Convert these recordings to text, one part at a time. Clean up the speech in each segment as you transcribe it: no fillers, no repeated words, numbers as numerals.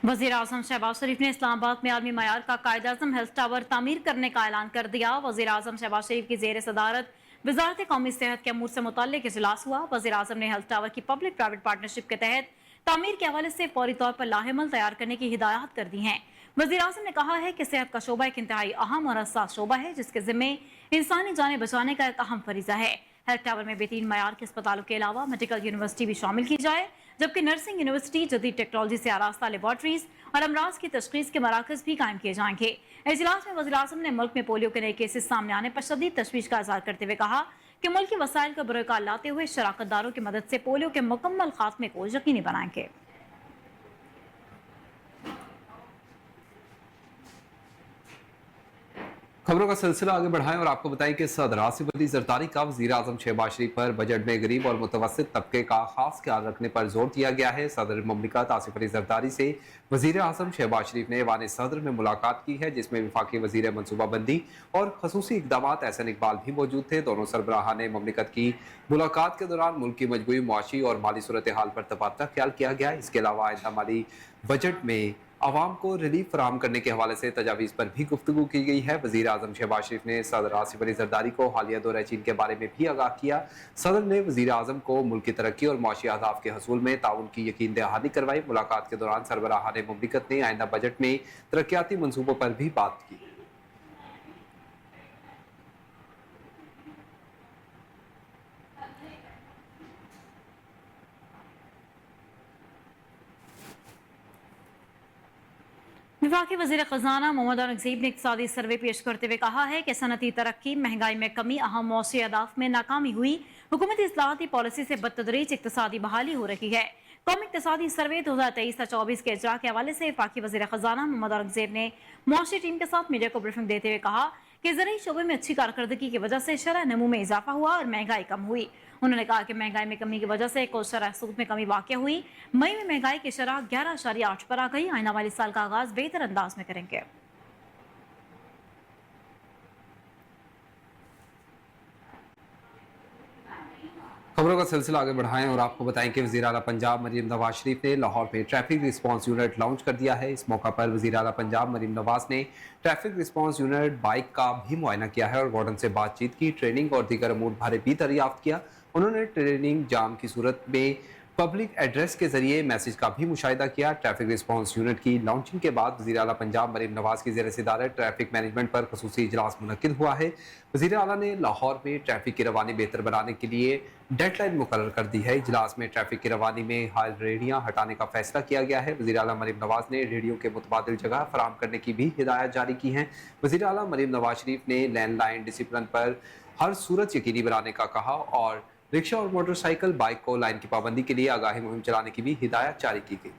वज़ीर आज़म शहबाज शरीफ ने इस्लामाबाद में आलमी मयार का कायद आज़म हेल्थ टावर तामीर करने का ऐलान कर दिया। वज़ीर आज़म शहबाज शरीफ की ज़ेर सदारत वज़ारत कौमी सेहत के अमूर से मुतल्लिक़ इजलास हुआ। वज़ीर आज़म ने हेल्थ टावर की पब्लिक प्राइवेट पार्टनरशिप के तहत तामीर के हवाले से फौरी तौर पर लाहेमल तैयार करने की हिदायत कर दी हैं। वज़ीर आज़म ने कहा है कि सेहत का शोबा एक इंतहाई अहम और हसास शोबा है, जिसके ज़िम्मे इंसानी जानें बचाने का एक अहम फरीज़ा है। हेल्थ टावर में बेहतरीन मयार के अस्पतालों के अलावा मेडिकल यूनिवर्सिटी भी शामिल की जाए, जबकि नर्सिंग यूनिवर्सिटी, जदीद टेक्नोलॉजी से आरास्ता लेबॉर्ट्रीज और अमराज की तशखीस के मराकज भी कायम किए जाएंगे। इजलास में वज़ीर आज़म ने मुल्क में पोलियो के नए केसेस सामने आने पर शदीद तशवीश का इज़हार करते हुए कहा कि मुल्क के वसाइल का बुरकार लाते हुए शराकत दारों की मदद से पोलियो के मुकम्मल खात्मे को यकीनी बनाएंगे। खबरों का सिलसिला आगे बढ़ाएं और आपको बताएं कि सदर आसिफ अली जरदारी का वज़ीर आज़म शहबाज शरीफ पर बजट में गरीब और मुतवस्सित तबके का खास ख्याल रखने पर जोर दिया गया है। सदर ममलिकत आसिफ अली जरदारी से वज़ीर आज़म शहबाज शरीफ ने वान सदर में मुलाकात की है, जिसमें वफाकी वज़ीर मनसूबाबंदी और खसूसी इकदाम एहसन इकबाल भी मौजूद थे। दोनों सरबराहान ममलिकत की मुलाकात के दौरान मुल्क की मजबूरी, मुआशी और माली सूरत हाल पर तबादला ख्याल किया गया। इसके अलावा आइंदा माली बजट में आवाम को रिलीफ फराहम करने के हवाले से तजावीज़ पर भी गुफ्तगू की गई है। वज़ीर आज़म शहबाज शरीफ ने सदर आसिफ अली जरदारी को हालिया दौरा चीन के बारे में भी आगाह किया। सदर ने वज़ीर आज़म को मुल्क की तरक्की और मुआशी अहदाफ के हसूल में ताउन की यकीन दहानी करवाई। मुलाकात के दौरान सरबराहान मुमलिकत ने आइंदा बजट में तरक्याती मनसूबों पर भी बात की। विफाकी वज़ीर ख़ज़ाना मोहम्मद औरंगज़ेब ने इक़्तिसादी सर्वे पेश करते हुए कहा है कि सनती तरक्की, महंगाई में कमी, अहम मौसी अहदाफ में नाकामी हुई हुकूमती इस्लाहाती पॉलिसी से बदतदरीज इक़्तिसादी बहाली हो रही है। कौमी इक़्तिसादी सर्वे 2023-24 के इजरा के हवाले से विफाकी वज़ीर ख़ज़ाना मोहम्मद औरंगज़ेब ने मुआशी टीम के साथ मीडिया को ब्रीफिंग देते हुए कहा कि ज़रूरी शोबे में अच्छी कारकर्दगी की वजह से शरह नमू में इजाफा हुआ और महंगाई कम हुई। उन्होंने कहा कि महंगाई में कमी की वजह से कुल शरह सूद में कमी वाक़ हुई। मई में महंगाई की शरह 11.8 पर आ गई। आइंदा वाली साल का आगाज बेहतर अंदाज में करेंगे। खबरों का सिलसिला आगे बढ़ाएं और आपको बताएं कि वज़ीर आला पंजाब मरीम नवाज शरीफ ने लाहौर में ट्रैफिक रिस्पांस यूनिट लॉन्च कर दिया है। इस मौका पर वज़ीर आला पंजाब मरीम नवाज ने ट्रैफिक रिस्पांस यूनिट बाइक का भी मुआयना किया है और वार्डन से बातचीत की, ट्रेनिंग और दीगर अमूर बारे भी दरियाफ्त किया। उन्होंने ट्रेनिंग जाम की सूरत में पब्लिक एड्रेस के जरिए मैसेज का भी मुशाहिदा किया। ट्रैफिक रिस्पांस यूनिट की लॉन्चिंग के बाद वज़ीर आला पंजाब मरीम नवाज की ज़ेर सदारत ट्रैफिक मैनेजमेंट पर खसूसी इजलास मुनक्किद हुआ है। वज़ीर आला ने लाहौर में ट्रैफिक की रवानी बेहतर बनाने के लिए डेडलाइन मुकर्रर कर दी है। इजलास में ट्रैफिक की रवानी में हाल रेहड़ियाँ हटाने का फैसला किया गया है। वज़ीर आला मरीम नवाज ने रेहड़ियों के मुतबादिल जगह फराहम करने की भी हिदायत जारी की हैं। वज़ीर आला मरीम नवाज शरीफ ने लैंडलाइन डिसिप्लिन पर हर सूरत यकीनी बनाने का कहा और रिक्शा और मोटरसाइकिल बाइक को लाइन की पाबंदी के लिए आगाही मुहिम चलाने की भी हिदायत जारी की गई।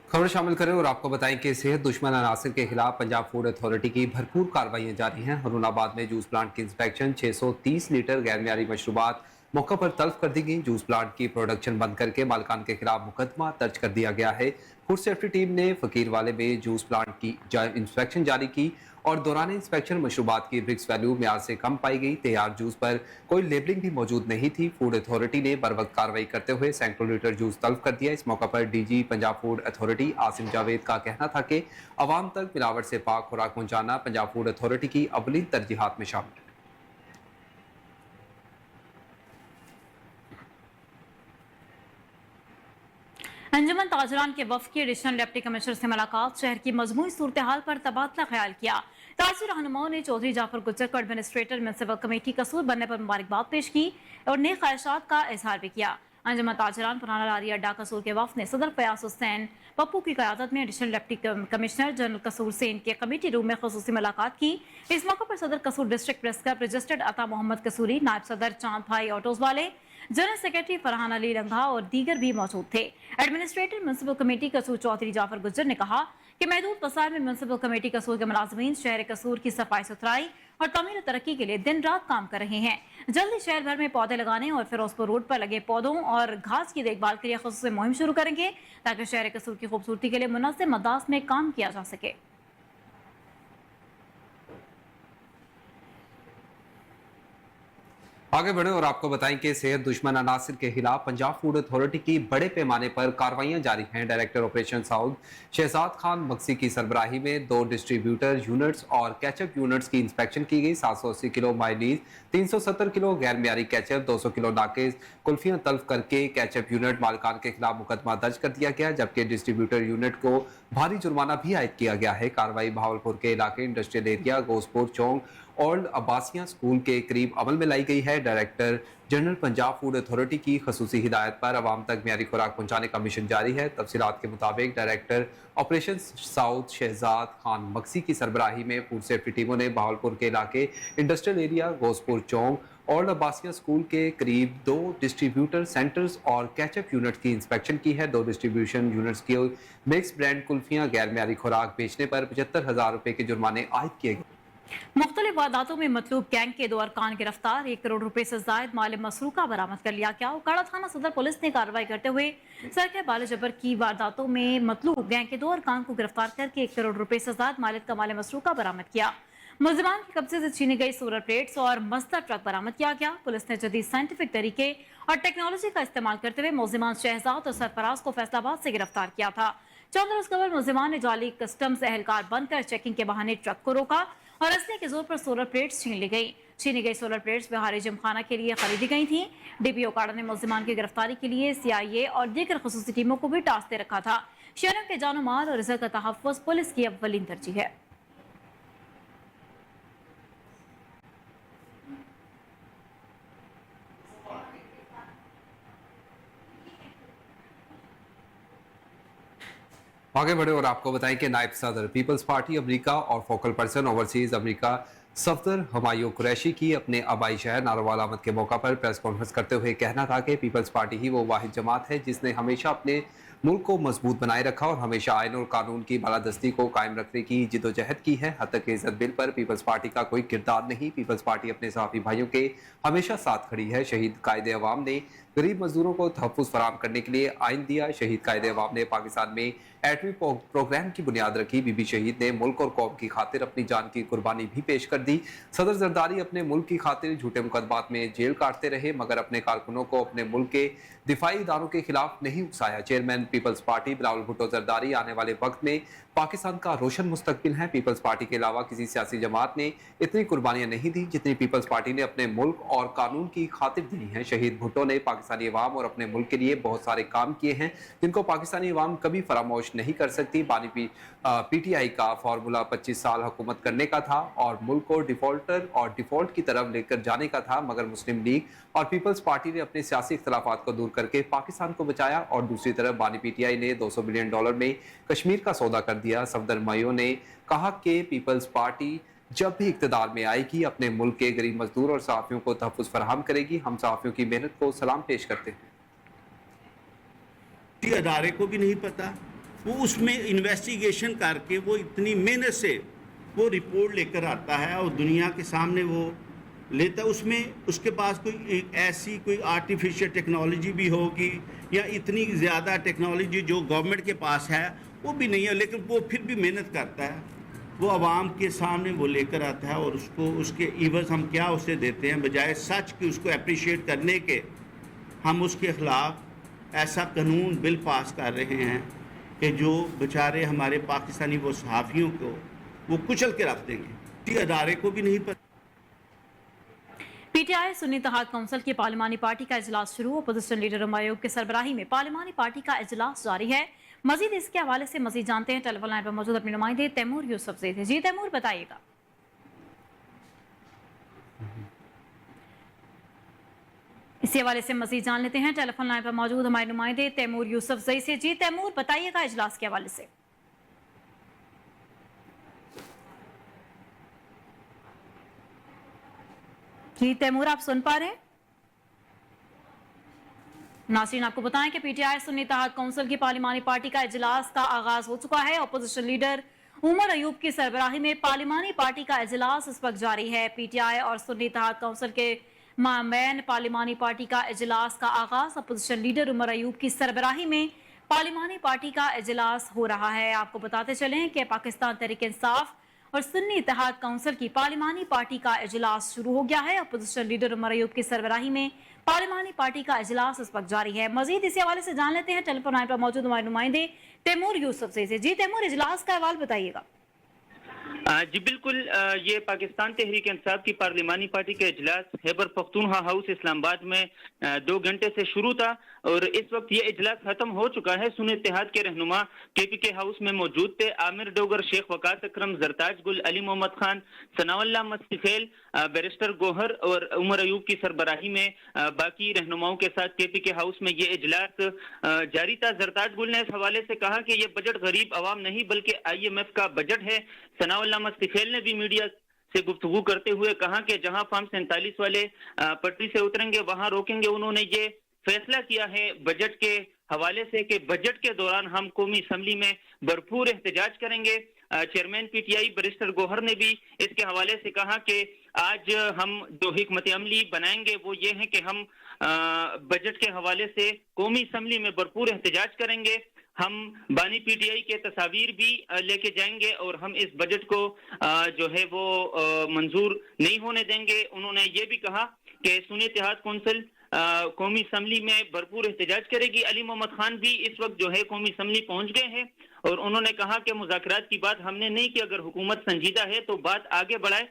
खबर शामिल करें और आपको बताएं कि सेहत दुश्मन अनासर के खिलाफ पंजाब फूड अथॉरिटी की भरपूर कार्रवाइयां जारी हैं। हरुणाबाद में जूस प्लांट की इंस्पेक्शन, 630 लीटर गैर मियारी मशरूबात मौका पर तल्फ कर दी गई। जूस प्लांट की प्रोडक्शन बंद करके मालिकान के खिलाफ मुकदमा दर्ज कर दिया गया है। फूड सेफ्टी टीम ने फकीर वाले में जूस प्लांट की इंस्पेक्शन जारी की और दौरान इंस्पेक्शन मशरूबात की ब्रिक्स वैल्यू म्यार से कम पाई गई। तैयार जूस पर कोई लेबलिंग भी मौजूद नहीं थी। फूड अथॉरिटी ने बर वक्त कार्रवाई करते हुए सैकड़ों लीटर जूस तल्फ कर दिया। इस मौका पर DG Punjab food authority Asim Javed का कहना था कि अवाम तक मिलावट से पाक खुराक पहुंचाना पंजाब फूड अथॉरिटी की अवलीन तरजीहात में शामिल है। अंजुमन ताजरान के वफ़द की एडिशनल डिप्टी कमिश्नर से मुलाकात, शहर की मजमूई सूरत हाल पर तबादला ख्याल किया। ताजी रहनुमाओं ने चौधरी जाफर गुज्जर को एडमिनिस्ट्रेटर म्युनिसिपल कमेटी कसूर बनने पर मुबारकबाद पेश की और नए ख्वाहिशात का इजहार भी किया। अंजुमन ताजरान पुराना लारी अड्डा कसूर के वफ़द ने सदर फयाज हुसैन पप्पू की क़यादत में एडिशनल डिप्टी कमिश्नर जनरल कसूर से इनके कमेटी रूम में खसूसी मुलाकात की। इस मौके पर सदर कसूर डिस्ट्रिक्ट प्रेस क्लब रजिस्टर्ड अता मोहम्मद कसूरी, नायब सदर चांद भाई ऑटोज वाले, जनरल सेक्रेटरी फरहान अली रंगा और दीगर भी मौजूद थे। एडमिनिस्ट्रेटर म्युनिसिपल कमेटी कसूर चौधरी जाफर गुज्जर ने कहा कि महदूद वसाइल में म्युनिसिपल कमेटी कसूर के मुलाजमीन शहर कसूर की सफाई सुथराई और तमीर तरक्की के लिए दिन रात काम कर रहे हैं। जल्दी शहर भर में पौधे लगाने और फिरोजपुर रोड पर लगे पौधों और घास की देखभाल के लिए खसूसी मुहिम शुरू करेंगे ताकि शहर कसूर की खूबसूरती के लिए मुनज़्ज़म अंदाज में काम किया जा सके। आगे बढ़े और आपको बताएं कि सेहत दुश्मन अनासिर के खिलाफ पंजाब फूड अथॉरिटी की बड़े पैमाने पर कार्रवाइयां जारी हैं। Director operation south Shahzad Khan Maksi की सरबराही में 2 डिस्ट्रीब्यूटर यूनिट्स और कैचअप यूनिट्स की इंस्पेक्शन की गई। 780 किलो माइनीज, 370 किलो गैर मियारी कैचअप, 200 किलो नाकेज कुल्फियां तल्फ करके कैचअप यूनिट मालिकान के खिलाफ मुकदमा दर्ज कर दिया गया, जबकि डिस्ट्रीब्यूटर यूनिट को भारी जुर्माना भी आयद किया गया है। कार्रवाई भावलपुर के इलाके इंडस्ट्रियल एरिया गोसपुर चौक ओल्ड अब्बासिया स्कूल के करीब अमल में लाई गई है। Director general Punjab food authority की खसूसी हिदायत पर आवाम तक मियारी खुराक पहुंचाने का मिशन जारी है। तफसीलात के मुताबिक director operation south Shahzad Khan Maksi की सरबराही में फूड सेफ्टी टीमों ने बहावलपुर के इलाके इंडस्ट्रियल एरिया गोसपुर चौक ओल्ड अब्बासिया स्कूल के करीब 2 डिस्ट्रीब्यूटर सेंटर्स और कैचअप यूनिट की इंस्पेक्शन की है। 2 डिस्ट्रीब्यूशन यूनिट्स की मिक्स ब्रांड कुल्फियां गैर मियारी खुराक बेचने पर 75,000 रुपए के जुर्माने आयद किए गए। मुख्तलिफ वारदातों में मतलूब गैंग के 2 अरकान गिरफ्तार। 1 करोड़ रुपए से जायद माल मसरूका बरामद कर लिया गया। उकाड़ा थाना सदर पुलिस ने कार्रवाई करते हुए सरके बाल जबर की वारदातों में मतलूब गैंग के 2 अरकान को गिरफ्तार करके 1 करोड़ रुपए से जायद मालिक का माल मसरूका बरामद किया। मुलजिमान के कब्जे से छीनी गई सोलर प्लेट्स और मस्तर ट्रक बरामद किया गया। पुलिस ने जदीद साइंटिफिक तरीके और टेक्नोलॉजी का इस्तेमाल करते हुए मुलजिमान शहजाद और सरफराज को फैसलाबाद से गिरफ्तार किया था। चंद रोज कबल मुलजिमान ने जाली कस्टम्स एहलकार बनकर चेकिंग के बहाने ट्रक को रोका और असले के जोर पर सोलर प्लेट्स छीन ली गई। छीनी गई सोलर प्लेट्स बिहारी जिमखाना के लिए खरीदी गई थी। डीपीओ काड़ा ने मुलजिमान की गिरफ्तारी के लिए CIA और दीगर खसूसी टीमों को भी टास्क दे रखा था। शहरों के जानो माल और रिजल्ट का तहफ़्फ़ुज़ पुलिस की अव्वलीन तरजीह है। आगे बढ़े और आपको बताएं कि नायब सदर पीपल्स पार्टी अमेरिका और focal person overseas America Safdar Humayun Qureshi की अपने आबाई शहर नारोवाल आमद के मौका पर प्रेस कॉन्फ्रेंस करते हुए कहना था कि पीपल्स पार्टी ही वो वाहिद जमात है जिसने हमेशा अपने मुल्क को मजबूत बनाए रखा और हमेशा आइन और कानून की बालादस्ती को कायम रखने की जिदोजहद की है। हद तक इज्जत बिल पर पीपल्स पार्टी का कोई किरदार नहीं। पीपल्स पार्टी अपने सहाफी भाइयों के हमेशा साथ खड़ी है। शहीद कायदे अवाम ने गरीब मजदूरों को तहफ़्फ़ुज़ फराहम करने के लिए आइन दिया। शहीद कायदे अवाम ने पाकिस्तान में एटमी प्रोग्राम की बुनियाद रखी। बीबी शहीद ने मुल्क और कौम की खातिर अपनी जान की कुर्बानी भी पेश कर दी। सदर जरदारी अपने मुल्क की खातिर झूठे मुकदमात में जेल काटते रहे मगर अपने कारकुनों को अपने मुल्क के दिफाई इदारों के खिलाफ नहीं उकसाया। चेयरमैन पीपल्स पार्टी बिलावल भुट्टो जरदारी आने वाले वक्त में पाकिस्तान का रोशन मुस्तकबिल है। पीपल्स पार्टी के अलावा किसी सियासी जमात ने इतनी कुर्बानियां नहीं दी जितनी पीपल्स पार्टी ने अपने मुल्क और कानून की खातिर दी हैं। शहीद भुट्टो ने पाकिस्तानी अवाम और अपने मुल्क के लिए बहुत सारे काम किए हैं जिनको पाकिस्तानी अवाम कभी फरामोश नहीं कर सकती। बानी PTI का फार्मूला 25 साल हुकूमत करने का था और मुल्क को डिफॉल्टर और डिफॉल्ट की तरफ लेकर जाने का था मगर मुस्लिम लीग और पीपल्स पार्टी ने अपने सियासी इख्तलाफात को दूर करके पाकिस्तान को बचाया और दूसरी तरफ बानी PTI ने $200 बिलियन में कश्मीर का सौदा कर दिया। सफदर हमायूं ने कहा कि पीपल्स पार्टी जब भी इक्तदार में आएगी अपने मुल्क के गरीब मजदूर और सहाफियों को तहफ़्फ़ुज़ फराहम करेगी। हम सहाफियों की मेहनत को सलाम पेश करते हैं। अदारे को भी नहीं पता, वो उसमें इन्वेस्टिगेशन करके वो इतनी मेहनत से वो रिपोर्ट लेकर आता है और दुनिया के सामने वो लेता, उसमें उसके पास कोई ऐसी कोई आर्टिफिशियल टेक्नोलॉजी भी होगी या इतनी ज़्यादा टेक्नोलॉजी जो गवर्नमेंट के पास है वो भी नहीं है, लेकिन वो फिर भी मेहनत करता है। वो आवाम के सामने वो लेकर आता है और उसको उसके इवज़ हम क्या उसे देते हैं बजाय सच कि उसको अप्रिशिएट करने के हम उसके ख़िलाफ़ ऐसा कानून बिल पास कर रहे हैं कि जो बेचारे हमारे पाकिस्तानी वो सहाफ़ियों को वो कुचल के रख देंगे। अदारे को भी नहीं पता। PTI सुन्नी इत्तेहाद काउंसिल की पार्लिमानी पार्टी का इजलास शुरू। अपोजिशन लीडर हुमायूं की सरबराही में पार्लिमानी पार्टी का इजलास जारी है। मजीद इसके हवाले से मजीद जानते हैं टेलीफोन लाइन पर मौजूद अपने नुमाइंदे तैमूर यूसुफ से। जी तैमूर, बताइएगा। इसी हवाले से मजीद जान लेते हैं टेलीफोन लाइन पर मौजूद हमारे नुमाइंदे तैमूर यूसुफ से। जी तैमूर, बताइएगा इजलास के हवाले से। जी तैमूर, आप सुन पा रहे हैं? नाज़रीन, आपको बताएं कि PTI सुन्नी इत्तेहाद काउंसिल की पार्लिमानी पार्टी का इजलास का आगाज हो चुका है। अपोजिशन लीडर उमर अयूब की सरबराही में पार्लिमानी पार्टी का इजलास इस वक्त जारी है। PTI और सुन्नी इत्तेहाद काउंसिल के माबैन पार्लिमानी पार्टी का इजलास का आगाज अपोजिशन लीडर उमर अयूब की सरबराही में पार्लिमानी पार्टी का इजलास हो रहा है। आपको बताते चलें कि पाकिस्तान तहरीक इंसाफ اور سنی اتحاد کونسل کی پارلیمانی پارٹی کا اجلاس شروع ہو گیا ہے۔ اپوزیشن لیڈر عمر ایوب کی سربراہی میں پارلیمانی پارٹی کا اجلاس اس وقت جاری ہے۔ مزید اسی حوالے سے جان لیتے ہیں ٹیلی فون لائن پر موجود ہمارے نمائندے تیمور یوسف سے۔ جی تیمور، اجلاس کا احوال بتائیے گا۔ جی بالکل، یہ پاکستان تحریک انصاف کی پارلیمانی پارٹی کا اجلاس خیبر پختونخوا ہاؤس اسلام آباد میں 2 گھنٹے سے شروع تھا اور اس وقت یہ اجلاس ختم ہو چکا ہے۔ سنی اتحاد کے رہنما KPK ہاؤس میں موجود تھے۔ عامر ڈوگر، شیخ وقاص اکرم، زرتاج گل، علی محمد خان، ثناء اللہ مستفیل، بیرسٹر گوہر اور عمر ایوب کی سربراہی میں باقی رہنماؤں کے ساتھ KPK ہاؤس میں یہ اجلاس جاری تھا۔ زرتاج گل نے اس حوالے سے کہا کہ یہ بجٹ غریب عوام نہیں بلکہ IMF کا بجٹ ہے۔ ثناء اللہ مستفیل نے بھی میڈیا سے گفتگو کرتے ہوئے کہا کہ جہاں فارم 47 والے پٹری سے اتریں گے وہاں روکیں گے۔ انہوں نے یہ فیصلہ کیا ہے بجٹ کے حوالے سے کہ بجٹ کے دوران ہم قومی اسمبلی میں بھرپور احتجاج کریں گے۔ چیئرمین PTI بیرسٹر گوہر نے بھی اس کے حوالے سے کہا کہ آج ہم جو حکمت عملی بنائیں گے وہ یہ ہے کہ ہم بجٹ کے حوالے سے قومی اسمبلی میں بھرپور احتجاج کریں گے۔ ہم بانی PTI کے تصاویر بھی لے کے جائیں گے اور ہم اس بجٹ کو جو ہے وہ منظور نہیں ہونے دیں گے۔ انہوں نے یہ بھی کہا کہ سنی اتحاد کونسل قومی اسمبلی میں بھرپور احتجاج کرے گی۔ علی محمد خان بھی اس وقت جو ہے قومی اسمبلی پہنچ گئے ہیں اور انہوں نے کہا کہ مذاکرات کی بات ہم نے نہیں کی، اگر حکومت سنجیدہ ہے تو بات آگے بڑھائے۔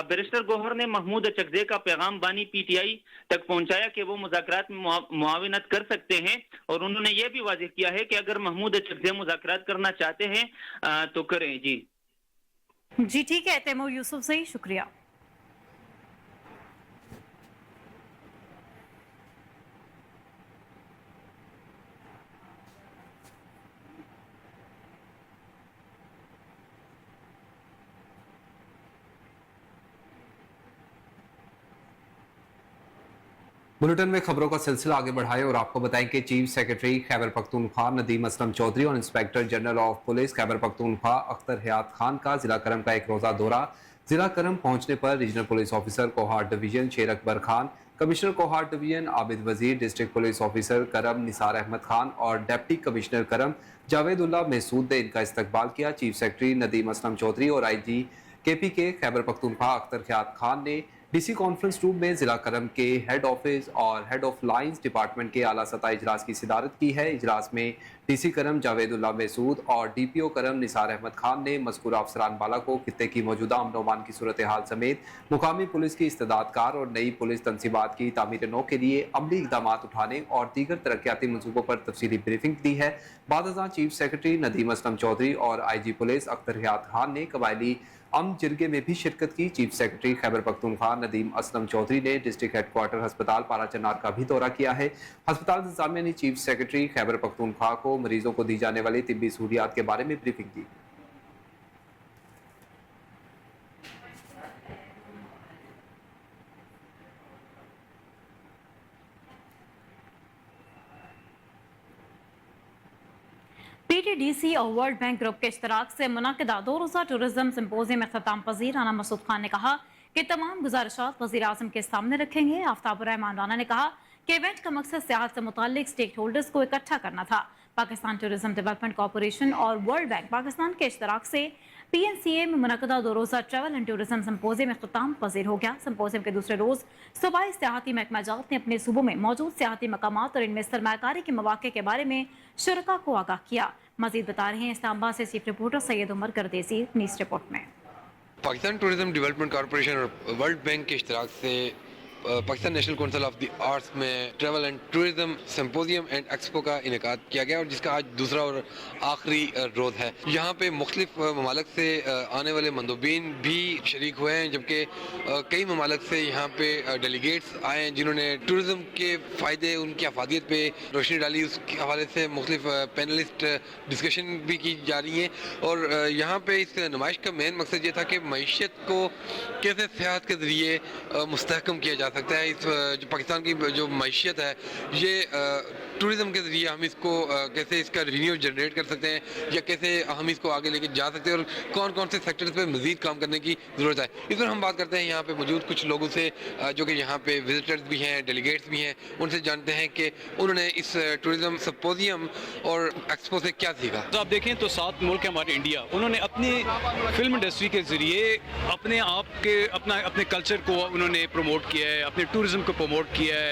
بیرسٹر گوہر نے محمود اچکزے کا پیغام بانی PTI تک پہنچایا کہ وہ مذاکرات میں معاونت کر سکتے ہیں اور انہوں نے یہ بھی واضح کیا ہے کہ اگر محمود اچکزے مذاکرات کرنا چاہتے ہیں تو کریں۔ جی ٹھیک ہے تیمور یوسف سے، شکریہ۔ بلٹن میں خبروں کا سلسلہ آگے بڑھائے اور آپ کو بتائیں کہ چیف سیکرٹری خیبر پختونخوا ندیم اسلم چودھری اور inspector general of police Khyber Pakhtunkhwa Akhtar حیات خان کا ضلع کرم کا ایک روزہ دورہ۔ ضلع کرم پہنچنے پر regional police officer Kohat division Sher Akbar Khan, commissioner Kohat division Abid Wazir, district police officer کرم نثار احمد خان اور ڈپٹی کمشنر کرم جاوید اللہ محسود نے ان کا استقبال کیا۔ چیف سیکرٹری ندیم اسلم چودھری اور IG KPK خیبر پختونخوا اختر حیات خان نے DC کانفرنس روم میں ضلع کرم کے ہیڈ آفس اور ہیڈ آف لائنز ڈپارٹمنٹ کے اعلیٰ سطح اجلاس کی صدارت کی ہے۔ اجلاس میں DC کرم جاوید اللہ محسود اور DPO کرم نثار احمد خان نے مذکورہ افسران بالا کو خطے کی موجودہ امن و امان کی صورتحال سمیت مقامی پولیس کی استعداد کار اور نئی پولیس تنصیبات کی تعمیر نو کے لیے عملی اقدامات اٹھانے اور دیگر ترقیاتی منصوبوں پر تفصیلی بریفنگ دی ہے۔ بعد ازاں چیف سیکرٹری ندیم اسلم چودھری اور IG پولیس اختر حیات خان نے قبائلی امن جرگے میں بھی شرکت کی۔ چیف سیکرٹری خیبر پختونخوا ندیم اسلم چودھری نے ڈسٹرکٹ ہیڈ کوارٹر ہسپتال پارا چنار کا بھی دورہ کیا ہے۔ ہسپتال انتظامیہ نے چیف سیکرٹری خیبر پختونخوا کو مریضوں کو دی جانے والی طبی سہولیات کے بارے میں بریفنگ دی۔ PTDC اور ورلڈ بینک گروپ کے اشتراک سے منعقدہ 2 روزہ ٹورزم سمپوزیم میں اختتام پذیر رانا مسعود خان نے کہا کہ تمام گزارشات وزیر اعظم کے سامنے رکھیں گے۔ آفتاب الرحمان رانا نے کہا کہ ایونٹ کا مقصد سیاحت سے متعلق سٹیک ہولڈرز کو اکٹھا کرنا تھا۔ پاکستان ٹورزم ڈیولپمنٹ کارپوریشن اور ورلڈ بینک پاکستان کے اشتراک سے PNCA میں منعقدہ 2 روزہ ٹریول اینڈ ٹورزم سمپوزیم میں اختتام پذیر ہو گیا۔ سمپوزیم کے دوسرے روز صوبائی سیاحتی محکمہ جات نے اپنے صوبوں میں موجود سیاحتی مقامات اور ان میں سرمایہ کاری کے مواقع کے بارے میں شرکاء کو آگاہ کیا۔ مزید بتا رہے ہیں اسلام آباد سے چیف رپورٹر سید عمر گردیسی اپنی اس رپورٹ میں۔ پاکستان ٹورزم ڈیولپمنٹ کارپوریشن اور ورلڈ بینک کے اشتراک سے Pakistan national council of the arts میں travel and tourism symposium and expo کا انعقاد کیا گیا اور جس کا آج دوسرا اور آخری روز ہے۔ یہاں پہ مختلف ممالک سے آنے والے مندوبین بھی شریک ہوئے ہیں، جبکہ کئی ممالک سے یہاں پہ ڈیلیگیٹس آئے ہیں جنہوں نے ٹورزم کے فائدے، ان کی افادیت پہ روشنی ڈالی۔ اس کے حوالے سے مختلف پینلسٹ ڈسکشن بھی کی جا رہی ہیں اور یہاں پہ اس نمائش کا مین مقصد یہ تھا کہ معیشت کو کیسے سیاحت کے ذریعے مستحکم کیا جا सकता है इस जो पाकिस्तान की जो मैशियत है ये टूरिज़म के ज़रिए हम इसको कैसे इसका रिन्यू जनरेट कर सकते हैं या कैसे हम इसको आगे लेके जा सकते हैं और कौन कौन से सेक्टर्स पे मज़ीद काम करने की ज़रूरत है, इस पर हम बात करते हैं यहाँ पे मौजूद कुछ लोगों से जो कि यहाँ पे विजिटर्स भी हैं, डेलीगेट्स भी हैं। उनसे जानते हैं कि उन्होंने इस टूरिज़म सिम्पोजियम और एक्सपो से क्या सीखा। तो आप देखें तो 7 मुल्क है हमारे इंडिया, उन्होंने अपनी फिल्म इंडस्ट्री के ज़रिए अपने आप के अपने कल्चर को उन्होंने प्रमोट किया है, अपने टूरिज़्म को प्रमोट किया है।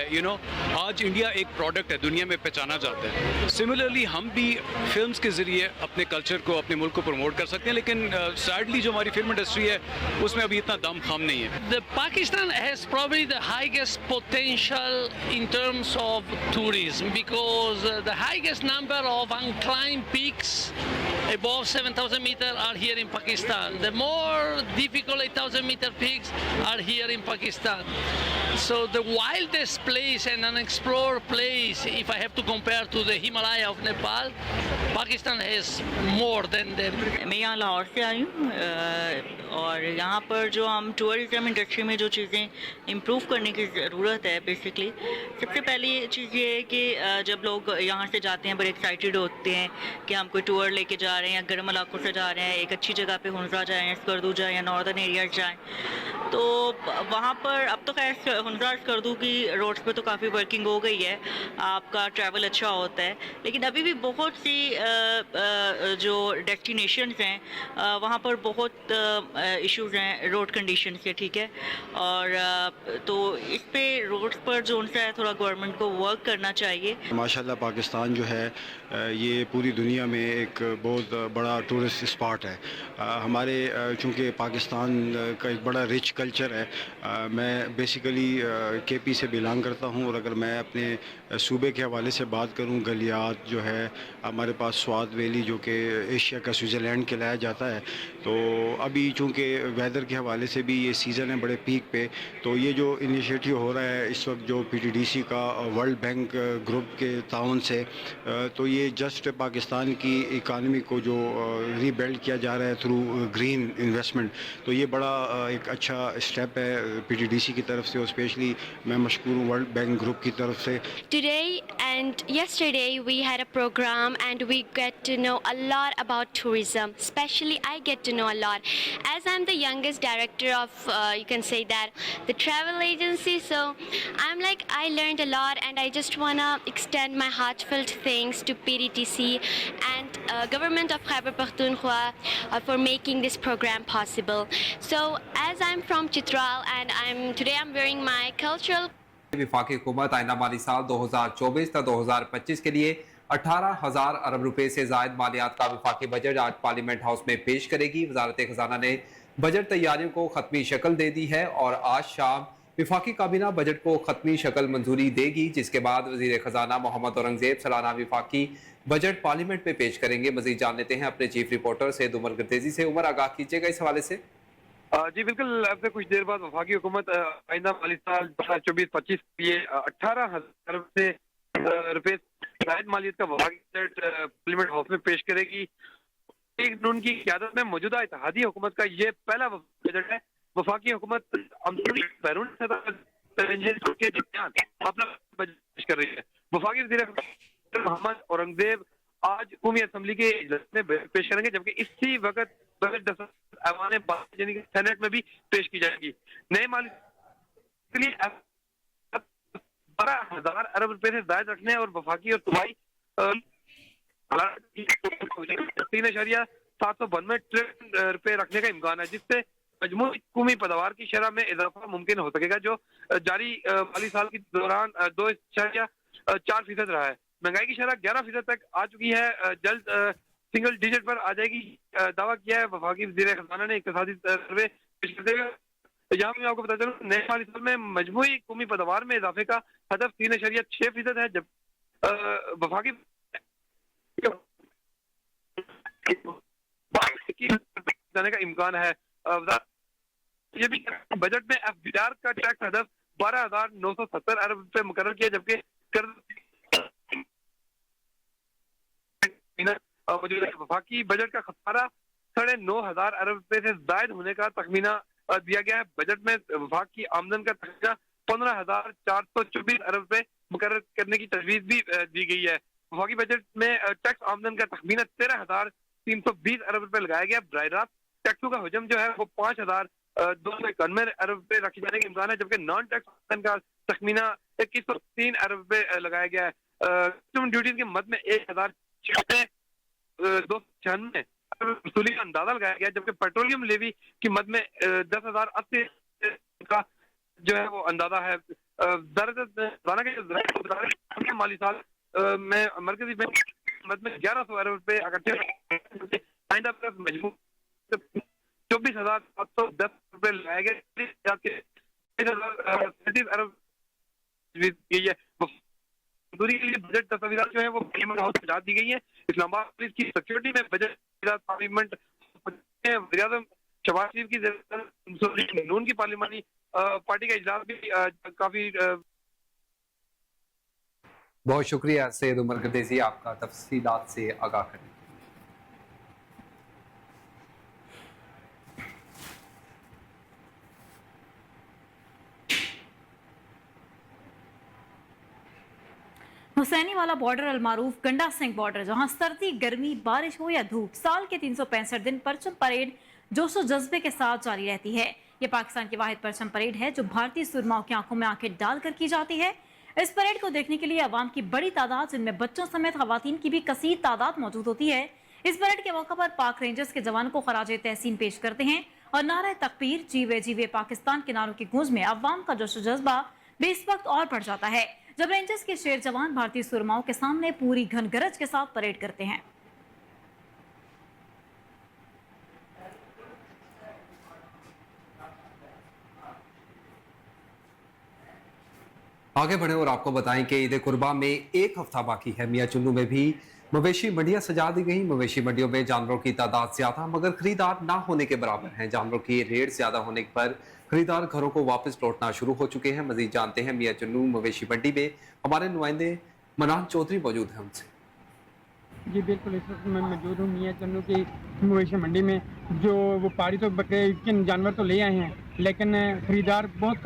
आज इंडिया एक प्रोडक्ट है, दुनिया में पहचाना जाता है। सिमिलरली हम भी फिल्म्स के ज़रिए अपने कल्चर को, अपने मुल्क को प्रमोट कर सकते हैं, लेकिन सैडली जो हमारी फिल्म इंडस्ट्री है उसमें अभी इतना दम खाम नहीं है। The Pakistan has probably the highest potential in terms of tourism because the highest number of unclimbed peaks above 7,000 meters are here in Pakistan. The more difficult 8,000 meter peaks are here in Pakistan. So the wildest place and unexplored place, if I have to compare to the Himalaya of Nepal, Pakistan has more than them. میں یہاں لاہور سے آئی ہوں اور یہاں پر جو ہم tourism industry میں جو چیزیں امپروو کرنے کی ضرورت ہے بیسکلی سب سے پہلی چیز یہ ہے کہ جب لوگ یہاں سے جاتے ہیں بڑے ایکسائٹیڈ ہوتے ہیں کہ ہم کوئی ٹور لے کے جا رہے ہیں یا گرم علاقوں سے جا رہے ہیں، ایک اچھی جگہ پہ ہنزا جائیں یا اسکردو جائیں یا ناردرن ایریاز جائیں، تو وہاں پر اب تو خیر ہنزا اسکردو کی روڈس پہ تو کافی ورکنگ ہو گئی ہے، آپ کا ٹریول اچھا ہوتا ہے، لیکن ابھی بھی بہت سی جو ڈیسٹینیشنز ہیں وہاں پر بہت ایشوز ہیں روڈ کنڈیشنز کے، ٹھیک ہے، اور تو اس پہ روڈس پر جو ان سے ہے تھوڑا گورنمنٹ کو ورک کرنا چاہیے۔ ماشاءاللہ پاکستان جو ہے یہ پوری دنیا میں ایک بہت بڑا ٹورسٹ اسپاٹ ہے۔ ہمارے چونکہ پاکستان کا ایک بڑا رچ کلچر ہے، میں بیسیکلی کے پی سے بلانگ کرتا ہوں، اور اگر میں اپنے صوبے کے حوالے سے بات کروں، گلیات جو ہے ہمارے پاس سوات ویلی جو کہ ایشیا کا سوئٹزرلینڈ کہلایا جاتا ہے، تو ابھی چونکہ ویدر کے حوالے سے بھی یہ سیزن ہے بڑے پیک پہ، تو یہ جو انیشیٹو ہو رہا ہے اس وقت جو پی ٹی ڈی سی کا ورلڈ بینک گروپ کے تعاون سے، تو یہ جسٹ پاکستان کی اکانومی کو جو ری بلڈ کیا جا رہا ہے تھرو گرین انویسٹمنٹ، تو یہ بڑا ایک اچھا اسٹیپ ہے پی ٹی ڈی سی کی طرف سے، اور اسپیشلی میں مشکور ہوں ورلڈ بینک گروپ کی طرف سے۔ Today and yesterday we had a program and we get to know a lot about tourism. Especially I get to know a lot as I'm the youngest director of you can say that the travel agency, so I'm like I learned a lot and I just want to extend my heartfelt thanks to PDTC and government of Khyber Pakhtunkhwa for making this program possible. So as I'm from Chitral and today I'm wearing my cultural वफाकी हुकूमत आइंदा माली साल 2024 تا 2025 के लिए 18,000 अरब रुपए से जायद मालियात का वफाकी बजट आज पार्लियामेंट हाउस में पेश करेगी। वजारत खजाना ने बजट तैयारियों को खत्मी शक्ल दे दी है और आज शाम वफाकी काबीना बजट को खत्मी शक्ल मंजूरी देगी, जिसके बाद वजीर खजाना मोहम्मद औरंगजेब सालाना वफाकी बजट पार्लियामेंट में पेश करेंगे। मजीद जान लेते हैं अपने चीफ रिपोर्टर सैयद उमर गर्देजी से। उमर, आगाह कीजिएगा इस हवाले से। जी बिल्कुल, अब से कुछ देर बाद वफाकी हुकूमत आइंदा माली साल 2024-25 के लिए 18,000 अरब से रुपए जायद मालियत का वफाकी बजट पार्लियामेंट हाउस में पेश करेगी। नून की क़यादत में मौजूदा इत्तेहादी हुकूमत का ये पहला बजट है। वफाकी हुकूमत बैरून के दरमियान अपना बजट पेश कर रही है। वफाकी वज़ीर मोहम्मद औरंगजेब आज कौमी असम्बली के इजलास में पेश करेंगे, जबकि इसी वक्त बजट ऐवान बात यानी कि सेनेट में भी पेश की जाएगी। नए माली के लिए 12,000 अरब रुपए से जायद रखने और वफाकी और सूबाई 3.792 ट्रिलियन रुपए रखने का इम्कान है, जिससे मजमूई कौमी पैदावार की शरह में इजाफा मुमकिन हो सकेगा, जो जारी माली साल के दौरान 2.4% रहा है। महंगाई की शरह 11% तक आ चुकी है, जल्द सिंगल डिजिट पर आ जाएगी, दावा किया है वफाकी वज़ीर खजाना ने इक़्तिसादी सर्वे पेश कर देगा। यहाँ मैं आपको बता चलूं नए माली साल में मजमूई कौमी पैदावार में इजाफे का हदफ 3.6% है, जब वफाकी जाने का इम्कान है। ये भी बजट में एफडीआर का टैक्स हदफ 12,970 अरब रुपए मुकर्रर किया, जबकि वफाकी बजट का खसारा 9,500 अरब रुपए से जायद होने का तखमीना दिया गया है। बजट में वफाक की आमदन का तखमीना 15,424 अरब रुपए मुकर्रर करने की तजवीज़ भी दी गई है। वफाकी बजट में टैक्स आमदन का तखमीना 13,320 अरब रुपए लगाया गया। बराह रास्त टैक्सों का हजम जो है वो 5,291 अरब रुपए रखे जाने का इम्कान है, जबकि नॉन टैक्स आमदन का तखमीना 2103 अरब रुपए लगाया गया है। कस्टम ड्यूटीज के मद में 1,296 वसूली का अंदाजा लगाया गया, जबकि पेट्रोलियम लेवी की मद में 10,080 का जो है वो अंदाजा है। माली साल में मरकजी बैंक मद में 1100 अरब रुपए इकट्ठे 24,710 रुपए लगाए गए। 30 अरब दूरी के लिए बजट तस्वीरात जो है वो पार्लियामेंट हाउस में ला दी गई है। इस्लामाबाद पुलिस की सिक्योरिटी में बजट पार्लियामेंट वज़ीर-ए-आज़म शहबाज शरीफ की नून की पार्लियामानी पार्टी का इजलास भी काफी बहुत शुक्रिया सैयद उमर गर्देज़ी आपका तफसीलात से आगाह करने। हुसैनी वाला बॉर्डर अलमारूफ गंडा सिंह बॉर्डर, जहां सर्दी गर्मी बारिश हो या धूप, साल के 365 दिन परचम परेड जोशो जज्बे के साथ जारी रहती है। ये पाकिस्तान की वाहिद परचम परेड है जो भारतीय सुरमाओं की आंखों में आंखें डालकर की जाती है। इस परेड को देखने के लिए अवाम की बड़ी तादाद, जिनमें बच्चों समेत खवातीन की भी कसीर तादाद मौजूद होती है। इस परेड के मौके पर पाक रेंजर्स के जवानों को खराज तहसीन पेश करते हैं और नारे तकबीर जीवे जीवे पाकिस्तान के नारों की गूंज में अवाम का जोशो जज्बा बेस वक्त और बढ़ जाता है, जब रेंजर्स के शेर जवान भारतीय सुरमाओं के सामने पूरी घनगरज के साथ परेड करते हैं। आगे बढ़े और आपको बताएं कि ईद कुर्बा में एक हफ्ता बाकी है। मियां चुन्नू में भी मवेशी मंडियां सजा दी गई। मवेशी मंडियों में जानवरों की तादाद ज्यादा मगर खरीदार ना होने के बराबर हैं। जानवरों की रेट ज्यादा होने पर खरीदार घरों को वापस लौटना शुरू हो चुके हैं। मजीद जानते हैं मियां चुन्नू मवेशी मंडी में हमारे नुमाइंदे मनान चौधरी मौजूद हैं उनसे। जी बिल्कुल, इस वक्त मैं मौजूद हूँ मियां चुन्नू की मवेशी मंडी में। जो वो पारी तो बकरे के जानवर तो ले आए हैं, लेकिन खरीदार बहुत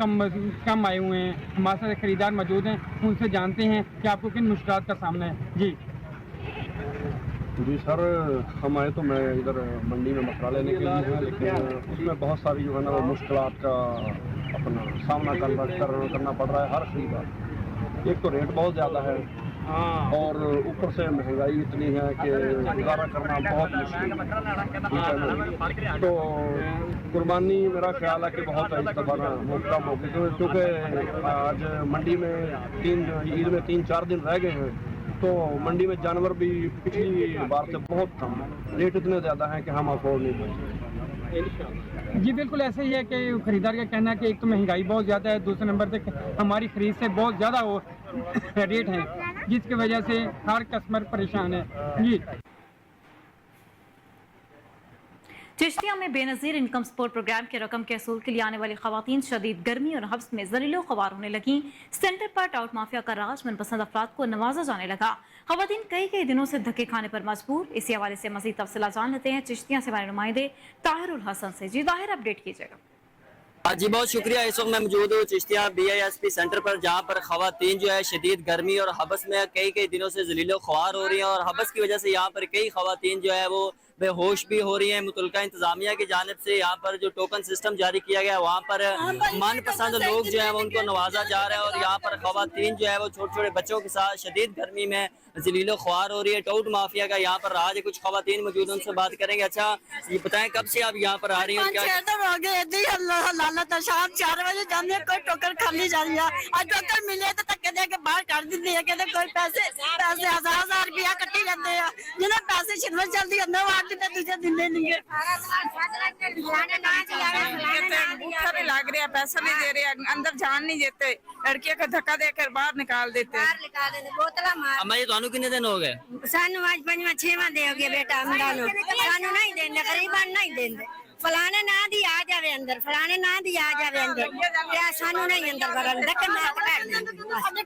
कम आए हुए हैं। हमारे साथ खरीदार मौजूद हैं, उनसे जानते हैं कि आपको किन मुश्किलात का सामना है। जी सर, हम आए तो मैं इधर मंडी में मसला लेने के लिए है, लेकिन उसमें बहुत सारी जो है ना वो मुश्किलात का अपना सामना करना पड़ रहा है हर खरीदार। एक तो रेट बहुत ज़्यादा है और ऊपर से महंगाई इतनी है कि गुजारा करना बहुत मुश्किल है। तो कुर्बानी मेरा ख्याल है कि बहुत है इस दफ़ा वो कम हो गई, क्योंकि आज मंडी में ईद में 3-4 दिन रह गए हैं, तो मंडी में जानवर भी पिछली बार से बहुत कम है। रेट इतने ज़्यादा हैं कि हम अफोर्ड नहीं कर सकते। जी बिल्कुल ऐसे ही है कि खरीदार का कहना है कि एक तो महंगाई बहुत ज़्यादा है, दूसरे नंबर पे हमारी खरीद से बहुत ज़्यादा वो रेट है, जिसकी वजह से हर कस्टमर परेशान है। जी चिश्तिया में बेनज़ीर इनकम सपोर्ट प्रोग्राम के रकम के असूल के लिए आने वाली खवातीन शदीद गर्मी और हब्स में ज़लीलो ख्वार होने लगी। सेंटर पर टाउट माफिया का राज मनपसंद अफराद को नवाजा जाने लगा। खवातीन कई दिनों से धक्के खाने पर मजबूर। इसी हवाले से मज़ीद तफसीलात जान लेते हैं चिश्तिया से हमारे नुमाइंदे ताहिरुल हसन से। जी ताहिर, अपडेट कीजिएगा। जी बहुत शुक्रिया। इस वक्त मैं मौजूद हूँ चिश्तिया BISP सेंटर पर, जहाँ पर खवातीन जो है शदीद गर्मी और हबस में कई दिनों से ज़लीलो ख्वार हो रही हैं और हबस की वजह से यहाँ पर कई खवातीन जो है वो बेहोश भी हो रही हैं। मुतलका इंतजामिया की जानिब से यहाँ पर जो टोकन सिस्टम जारी किया गया है, वहाँ पर मनपसंद लोग जो है वो उनको नवाजा जा रहा है और यहाँ पर खवातीन जो है वो छोटे छोटे बच्चों के साथ शदीद गर्मी में ज़लीलो ख्वार हो रही है। टाउट माफिया का यहाँ पर राज है, कुछ खवातीन मौजूद, उनसे बात करेंगे। अच्छा ये बताएं, कब से आप यहाँ पर आ रही हैं? शाम 4 बजे जाने कोई टोकन खाली जा रही है, और टोकन मिले तो धक्के दे के बाहर कर देते हैं। कहते कोई पैसे 1000 रुपया कट्टी जाते हैं, जिन्हें पैसे खिदमत चलती है वो आगे तुझे दिले नहीं है। लाग रहा, पैसा नहीं दे रहे, अंदर जान नहीं देते, लड़कियों का धक्का देकर बाहर निकाल देते हैं। कितने दिन हो गए? सानू आज 5वां 6वां दे हो गया बेटा, हम डालो सानू नहीं देंगे, गरीबान नहीं देंगे। फलाने ना दी आ जावे अंदर, फलाने ना दी आ जावे अंदर, क्या सानू नहीं अंदर वरन देख मैं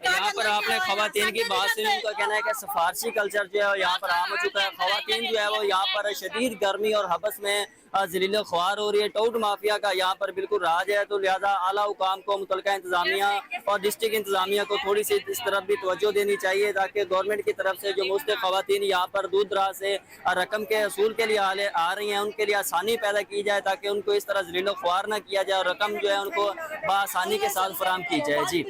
यहाँ पर आपने खवातीन की बात सुनी, उनका कहना है कि सफारशी कल्चर जो है यहाँ पर आम हो चुका है। खवातीन जो है वो यहाँ पर शदीद गर्मी और हबस में ज़लील ख्वार हो रही है। टाउट माफिया का यहाँ पर बिल्कुल राज है, तो लिहाजा आला हुकाम को, मुतलका इंतजामिया और डिस्ट्रिक्ट इंतजामिया को थोड़ी सी इस तरफ भी तवज्जो देनी चाहिए, ताकि गवर्नमेंट की तरफ से जो मुस्लिम खवातीन यहाँ पर दूर दराज से रकम के असूल के लिए आ रही हैं, उनके लिए आसानी पैदा की जाए, ताकि उनको इस तरह ज़लील ख्वार न किया जाए और रकम जो है उनको बआसानी के साथ फराहम की जाए। जी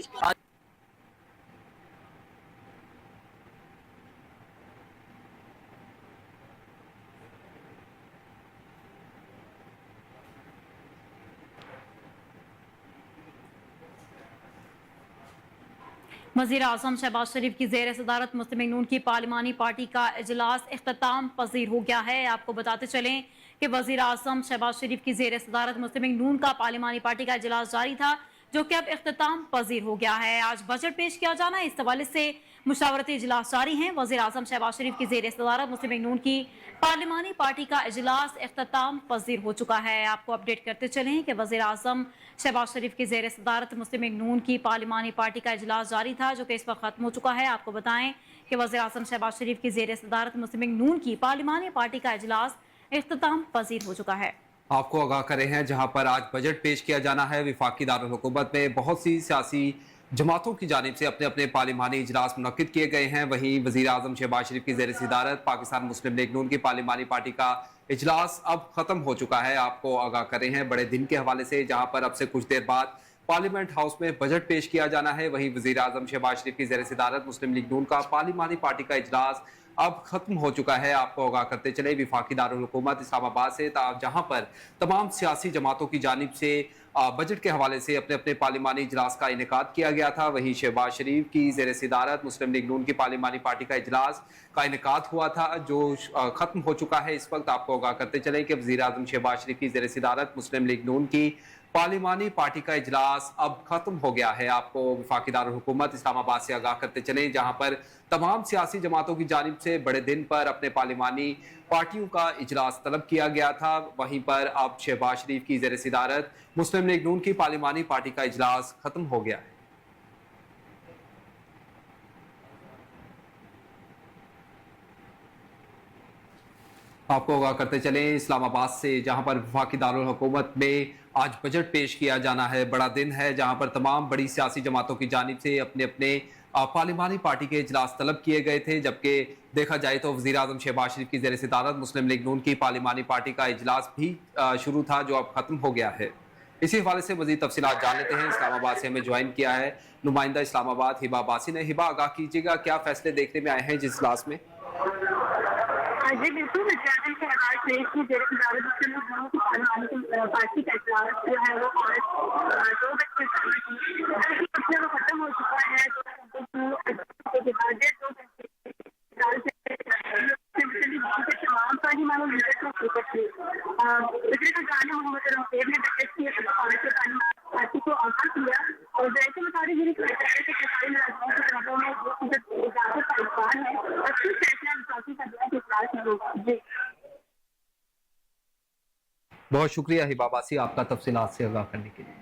वज़ीर आज़म शहबाज शरीफ की ज़ेर सदारत मुस्लिम लीग नून की पार्लिमानी पार्टी का इजलास इख्तिताम पजीर हो गया है। आपको बताते चलें कि वज़ीर आज़म शहबाज शरीफ की ज़ेर सदारत मुस्लिम लीग नून का पार्लिमानी पार्टी का इजलास जारी था, जो कि अब इख्तिताम पजीर हो गया है। आज बजट पेश किया जाना है, इस हवाले से मुशावरती इजलास जारी हैं। वज़ीर आज़म शहबाज शरीफ की ज़ेर सदारत मुस्लिम लीग नून की पार्लिमानी पार्टी का इजलास इख्तिताम पजीर हो चुका है। आपको अपडेट करते चलें कि वज़ीर आज़म शहबाज शरीफ की ज़ेर सदारत मुस्लिम लीग नून की पार्लिमानी पार्टी का इजलास जारी था, जो कि इस वक्त खत्म हो चुका है। आपको बताएं कि वज़ीर आज़म शहबाज शरीफ की ज़ेर सदारत मुस्लिम लीग नून की पार्लिमानी पार्टी का इजलास इख्तिताम पजीर हो चुका है। आपको आगाह करें हैं, जहां पर आज बजट पेश किया जाना है, विफाकी दारुल हुकूमत में बहुत सी सियासी जमातों की जानिब से अपने अपने पार्लिमानी इजलास मुनक्किद किए गए हैं। वहीं वज़ीर आज़म शहबाज शरीफ की ज़ेर सदारत पाकिस्तान मुस्लिम लीग नून की पार्लिमानी पार्टी का इजलास अब ख़त्म हो चुका है। आपको आगाह करें हैं बड़े दिन के हवाले से, जहाँ पर अब से कुछ देर बाद पार्लियामेंट हाउस में बजट पेश किया जाना है। वहीं वज़ीर आज़म शहबाज शरीफ की ज़ेर सदारत मुस्लिम लीग नून का पार्लिमानी पार्टी का इजलास अब खत्म हो चुका है। आपको आगाह करते चले विफाकी दारुल हुकूमत इस्लामाबाद से, जहां पर तमाम सियासी जमातों की जानिब से बजट के हवाले से अपने अपने पार्लिमानी इजलास का इनेकाद किया गया था। वहीं शहबाज शरीफ की ज़ेर सदारत मुस्लिम लीग नून की पार्लिमानी पार्टी का इजलास का इनेकाद हुआ था, जो ख़त्म हो चुका है। इस वक्त आपको आगाह करते चले कि वज़ीर आज़म शहबाज शरीफ की ज़ेर सदारत मुस्लिम लीग नून की पार्लिमानी पार्टी का इजलास अब खत्म हो गया है। आपको वफाकी दारुल हुकूमत इस्लामाबाद से आगाह करते चलें, जहां पर तमाम सियासी जमातों की जानिब से बड़े दिन पर अपने पार्लिमानी पार्टियों का इजलास तलब किया गया था। वहीं पर अब शहबाज शरीफ की ज़ेर सदारत मुस्लिम लीग नून की पार्लिमानी पार्टी का इजलास खत्म हो गया है। आपको आगाह करते चलें इस्लामाबाद से, जहां पर वफाकी दारुल हुकूमत में आज बजट पेश किया जाना है। बड़ा दिन है, जहां पर तमाम बड़ी सियासी जमातों की जानिब से अपने अपने पार्लिमानी पार्टी के इजलास तलब किए गए थे। जबकि देखा जाए तो वज़ीर आज़म शहबाज शरीफ की ज़ेर सदारत मुस्लिम लीग नून की पार्लिमानी पार्टी का इजलास भी शुरू था, जो अब खत्म हो गया है। इसी हवाले से मज़ीद तफसीलात जान लेते हैं। इस्लामाबाद से हमें ज्वाइन किया है नुमाइंदा इस्लामाबाद हिबा अब्बासी ने। हिबा, आगाह कीजिएगा, क्या फैसले देखने में आए हैं जिस इजलास में? जी बिल्कुल, वज़ीर-ए-आज़म शहबाज शरीफ की ज़ेर सदारत मुस्लिम लीग नून की पार्लिमानी पार्टी का इजलास जो है वो 2 बजे वो खत्म हो चुका है। तमाम पार्लिमानी लीडर को शिरकत की। वज़ीर ख़ज़ाना मोहम्मद रफ़ीक ने बजट की पार्टी को आगाह किया और जैसे मुताबिक ये सरकारी के सरकारी मुलाजमों की तरफ में इजाफे का इम्कान है और कुछ फैसला विफाकी का दिया इजलास में होगा। जी बहुत शुक्रिया हिबा अब्बासी आपका तफसीलात से आगाह करने के लिए।